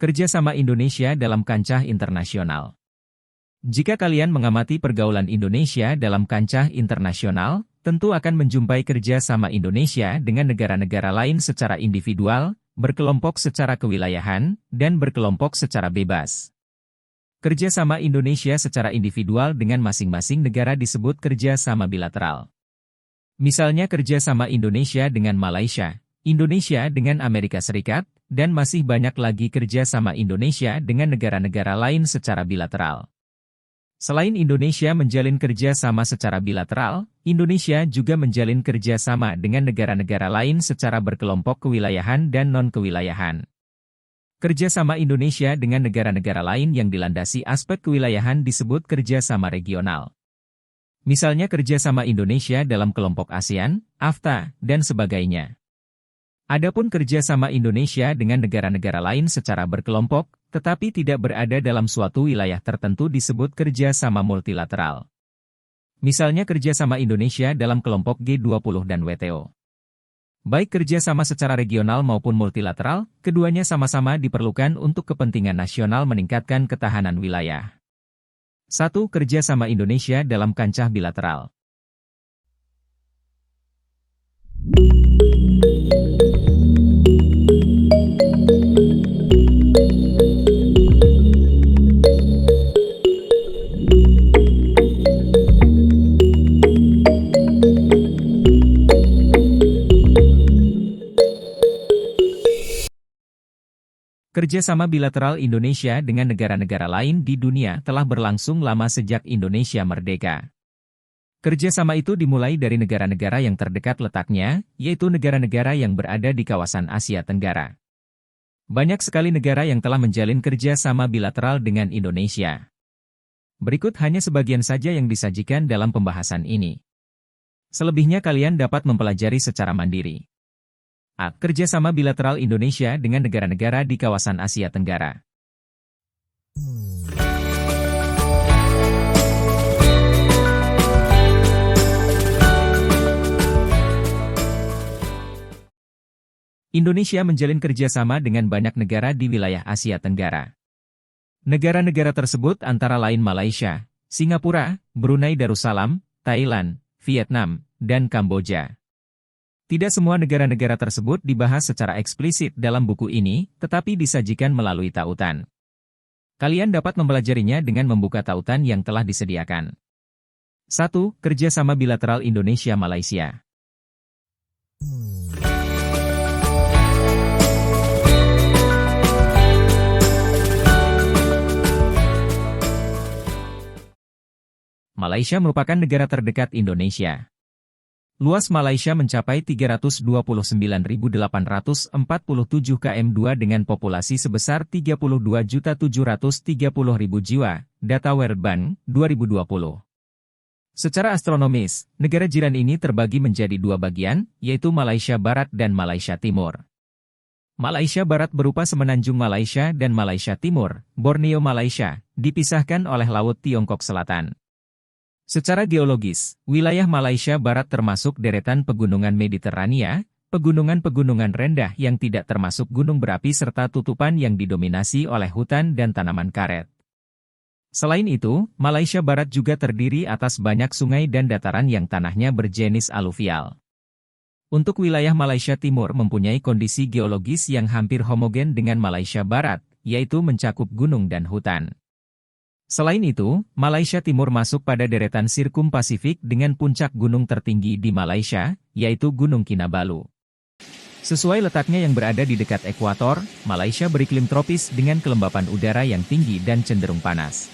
Kerjasama Indonesia dalam kancah internasional. Jika kalian mengamati pergaulan Indonesia dalam kancah internasional, tentu akan menjumpai kerjasama Indonesia dengan negara-negara lain secara individual, berkelompok secara kewilayahan, dan berkelompok secara bebas. Kerjasama Indonesia secara individual dengan masing-masing negara disebut kerjasama bilateral. Misalnya kerjasama Indonesia dengan Malaysia, Indonesia dengan Amerika Serikat, dan masih banyak lagi kerjasama Indonesia dengan negara-negara lain secara bilateral. Selain Indonesia menjalin kerjasama secara bilateral, Indonesia juga menjalin kerjasama dengan negara-negara lain secara berkelompok kewilayahan dan non-kewilayahan. Kerjasama Indonesia dengan negara-negara lain yang dilandasi aspek kewilayahan disebut kerjasama regional. Misalnya kerjasama Indonesia dalam kelompok ASEAN, AFTA, dan sebagainya. Adapun kerjasama Indonesia dengan negara-negara lain secara berkelompok, tetapi tidak berada dalam suatu wilayah tertentu disebut kerjasama multilateral. Misalnya kerjasama Indonesia dalam kelompok G20 dan WTO. Baik kerjasama secara regional maupun multilateral, keduanya sama-sama diperlukan untuk kepentingan nasional meningkatkan ketahanan wilayah. 1. Kerjasama Indonesia dalam kancah bilateral. Kerjasama bilateral Indonesia dengan negara-negara lain di dunia telah berlangsung lama sejak Indonesia merdeka. Kerjasama itu dimulai dari negara-negara yang terdekat letaknya, yaitu negara-negara yang berada di kawasan Asia Tenggara. Banyak sekali negara yang telah menjalin kerjasama bilateral dengan Indonesia. Berikut hanya sebagian saja yang disajikan dalam pembahasan ini. Selebihnya kalian dapat mempelajari secara mandiri. A. Kerjasama bilateral Indonesia dengan negara-negara di kawasan Asia Tenggara. Indonesia menjalin kerjasama dengan banyak negara di wilayah Asia Tenggara. Negara-negara tersebut antara lain Malaysia, Singapura, Brunei Darussalam, Thailand, Vietnam, dan Kamboja. Tidak semua negara-negara tersebut dibahas secara eksplisit dalam buku ini, tetapi disajikan melalui tautan. Kalian dapat mempelajarinya dengan membuka tautan yang telah disediakan. 1. Kerjasama bilateral Indonesia-Malaysia. Malaysia merupakan negara terdekat Indonesia. Luas Malaysia mencapai 329.847 km2 dengan populasi sebesar 32.730.000 jiwa, data World Bank, 2020. Secara astronomis, negara jiran ini terbagi menjadi dua bagian, yaitu Malaysia Barat dan Malaysia Timur. Malaysia Barat berupa semenanjung Malaysia dan Malaysia Timur, Borneo Malaysia, dipisahkan oleh Laut Tiongkok Selatan. Secara geologis, wilayah Malaysia Barat termasuk deretan pegunungan Mediterania, pegunungan-pegunungan rendah yang tidak termasuk gunung berapi serta tutupan yang didominasi oleh hutan dan tanaman karet. Selain itu, Malaysia Barat juga terdiri atas banyak sungai dan dataran yang tanahnya berjenis aluvial. Untuk wilayah Malaysia Timur mempunyai kondisi geologis yang hampir homogen dengan Malaysia Barat, yaitu mencakup gunung dan hutan. Selain itu, Malaysia Timur masuk pada deretan Sirkum Pasifik dengan puncak gunung tertinggi di Malaysia, yaitu Gunung Kinabalu. Sesuai letaknya yang berada di dekat ekuator, Malaysia beriklim tropis dengan kelembapan udara yang tinggi dan cenderung panas.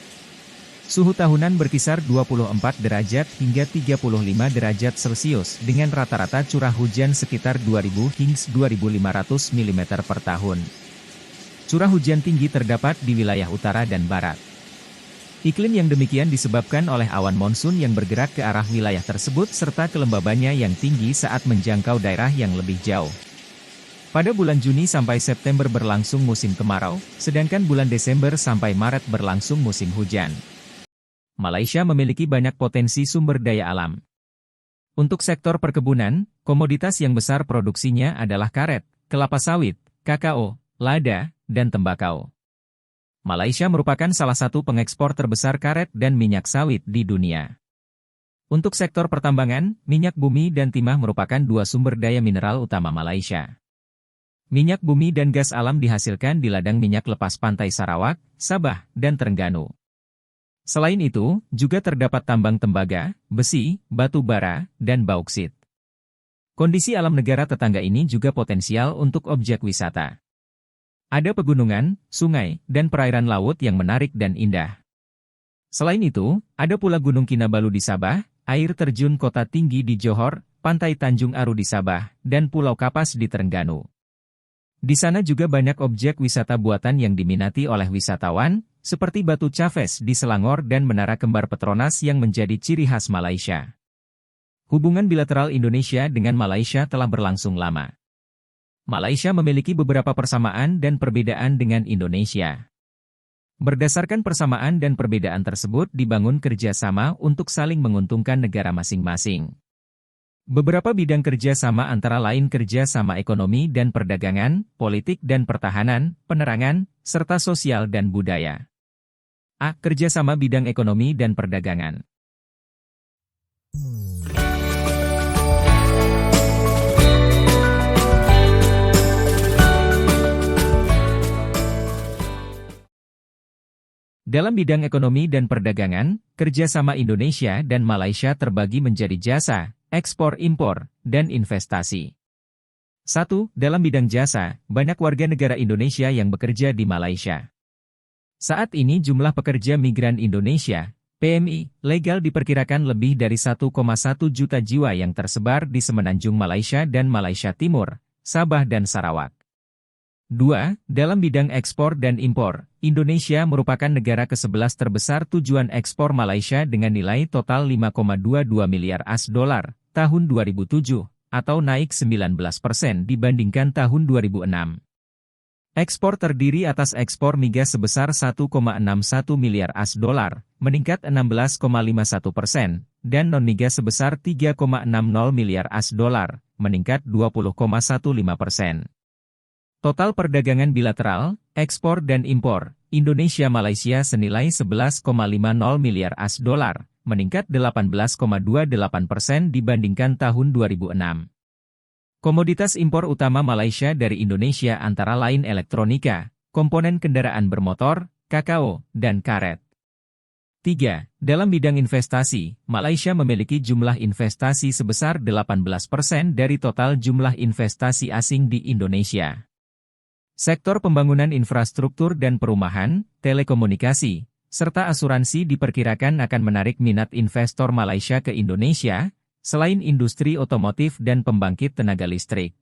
Suhu tahunan berkisar 24 derajat hingga 35 derajat Celcius dengan rata-rata curah hujan sekitar 2.000 hingga 2.500 mm per tahun. Curah hujan tinggi terdapat di wilayah utara dan barat. Iklim yang demikian disebabkan oleh awan monsun yang bergerak ke arah wilayah tersebut serta kelembabannya yang tinggi saat menjangkau daerah yang lebih jauh. Pada bulan Juni sampai September berlangsung musim kemarau, sedangkan bulan Desember sampai Maret berlangsung musim hujan. Malaysia memiliki banyak potensi sumber daya alam. Untuk sektor perkebunan, komoditas yang besar produksinya adalah karet, kelapa sawit, kakao, lada, dan tembakau. Malaysia merupakan salah satu pengekspor terbesar karet dan minyak sawit di dunia. Untuk sektor pertambangan, minyak bumi dan timah merupakan dua sumber daya mineral utama Malaysia. Minyak bumi dan gas alam dihasilkan di ladang minyak lepas pantai Sarawak, Sabah, dan Terengganu. Selain itu, juga terdapat tambang tembaga, besi, batu bara, dan bauksit. Kondisi alam negara tetangga ini juga potensial untuk objek wisata. Ada pegunungan, sungai, dan perairan laut yang menarik dan indah. Selain itu, ada pula Gunung Kinabalu di Sabah, air terjun Kota Tinggi di Johor, Pantai Tanjung Aru di Sabah, dan Pulau Kapas di Terengganu. Di sana juga banyak objek wisata buatan yang diminati oleh wisatawan, seperti Batu Cafes di Selangor dan Menara Kembar Petronas yang menjadi ciri khas Malaysia. Hubungan bilateral Indonesia dengan Malaysia telah berlangsung lama. Malaysia memiliki beberapa persamaan dan perbedaan dengan Indonesia. Berdasarkan persamaan dan perbedaan tersebut dibangun kerjasama untuk saling menguntungkan negara masing-masing. Beberapa bidang kerjasama antara lain kerjasama ekonomi dan perdagangan, politik dan pertahanan, penerangan, serta sosial dan budaya. A. Kerjasama bidang ekonomi dan perdagangan. Dalam bidang ekonomi dan perdagangan, kerjasama Indonesia dan Malaysia terbagi menjadi jasa, ekspor-impor, dan investasi. 1. Dalam bidang jasa, banyak warga negara Indonesia yang bekerja di Malaysia. Saat ini jumlah pekerja migran Indonesia, PMI, legal diperkirakan lebih dari 1,1 juta jiwa yang tersebar di semenanjung Malaysia dan Malaysia Timur, Sabah dan Sarawak. 2. Dalam bidang ekspor dan impor, Indonesia merupakan negara ke-11 terbesar tujuan ekspor Malaysia dengan nilai total 5,22 miliar AS dolar tahun 2007, atau naik 19% dibandingkan tahun 2006. Ekspor terdiri atas ekspor migas sebesar 1,61 miliar AS dolar, meningkat 16,51%, dan non-migas sebesar 3,60 miliar AS dolar, meningkat 20,15%. Total perdagangan bilateral, ekspor dan impor, Indonesia-Malaysia senilai 11,50 miliar AS dolar, meningkat 18,28% dibandingkan tahun 2006. Komoditas impor utama Malaysia dari Indonesia antara lain elektronika, komponen kendaraan bermotor, kakao, dan karet. 3. Dalam bidang investasi, Malaysia memiliki jumlah investasi sebesar 18% dari total jumlah investasi asing di Indonesia. Sektor pembangunan infrastruktur dan perumahan, telekomunikasi, serta asuransi diperkirakan akan menarik minat investor Malaysia ke Indonesia, selain industri otomotif dan pembangkit tenaga listrik.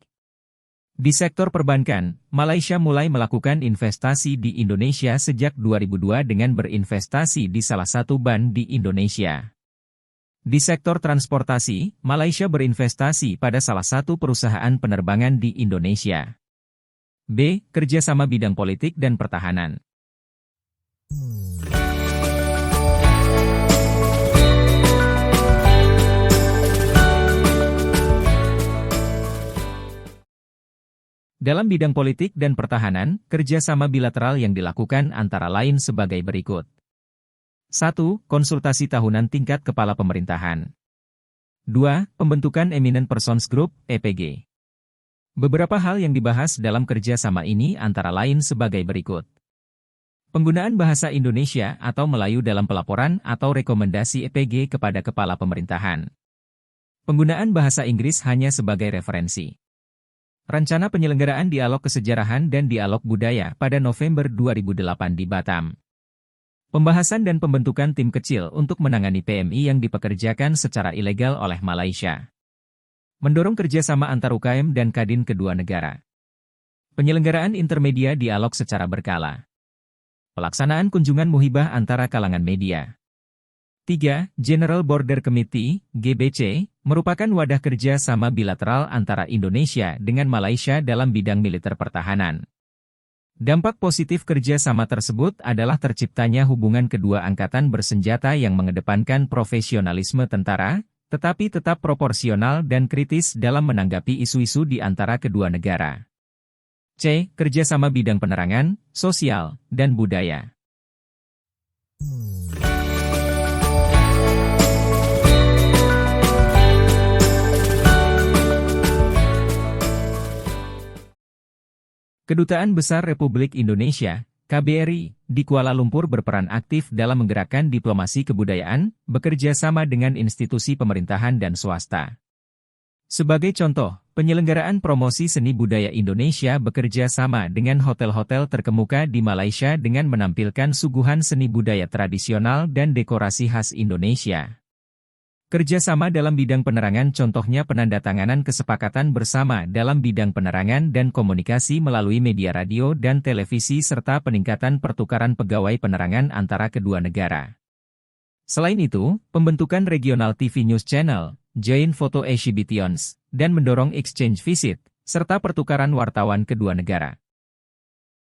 Di sektor perbankan, Malaysia mulai melakukan investasi di Indonesia sejak 2002 dengan berinvestasi di salah satu bank di Indonesia. Di sektor transportasi, Malaysia berinvestasi pada salah satu perusahaan penerbangan di Indonesia. B. Kerjasama bidang politik dan pertahanan. Dalam bidang politik dan pertahanan, kerjasama bilateral yang dilakukan antara lain sebagai berikut. 1. Konsultasi tahunan tingkat kepala pemerintahan. 2. Pembentukan Eminent Persons Group, EPG. Beberapa hal yang dibahas dalam kerjasama ini antara lain sebagai berikut. Penggunaan bahasa Indonesia atau Melayu dalam pelaporan atau rekomendasi EPG kepada kepala pemerintahan. Penggunaan bahasa Inggris hanya sebagai referensi. Rencana penyelenggaraan dialog kesejarahan dan dialog budaya pada November 2008 di Batam. Pembahasan dan pembentukan tim kecil untuk menangani PMI yang dipekerjakan secara ilegal oleh Malaysia. Mendorong kerjasama antar UKM dan Kadin kedua negara. Penyelenggaraan intermedia dialog secara berkala. Pelaksanaan kunjungan muhibah antara kalangan media. 3. General Border Committee, GBC, merupakan wadah kerja sama bilateral antara Indonesia dengan Malaysia dalam bidang militer pertahanan. Dampak positif kerjasama tersebut adalah terciptanya hubungan kedua angkatan bersenjata yang mengedepankan profesionalisme tentara, tetapi tetap proporsional dan kritis dalam menanggapi isu-isu di antara kedua negara. C. Kerjasama bidang penerangan, sosial, dan budaya. Kedutaan Besar Republik Indonesia, KBRI, di Kuala Lumpur berperan aktif dalam menggerakkan diplomasi kebudayaan, bekerja sama dengan institusi pemerintahan dan swasta. Sebagai contoh, penyelenggaraan promosi seni budaya Indonesia bekerja sama dengan hotel-hotel terkemuka di Malaysia dengan menampilkan suguhan seni budaya tradisional dan dekorasi khas Indonesia. Kerjasama dalam bidang penerangan contohnya penandatanganan kesepakatan bersama dalam bidang penerangan dan komunikasi melalui media radio dan televisi serta peningkatan pertukaran pegawai penerangan antara kedua negara. Selain itu, pembentukan regional TV News Channel, joint photo exhibitions, dan mendorong exchange visit, serta pertukaran wartawan kedua negara.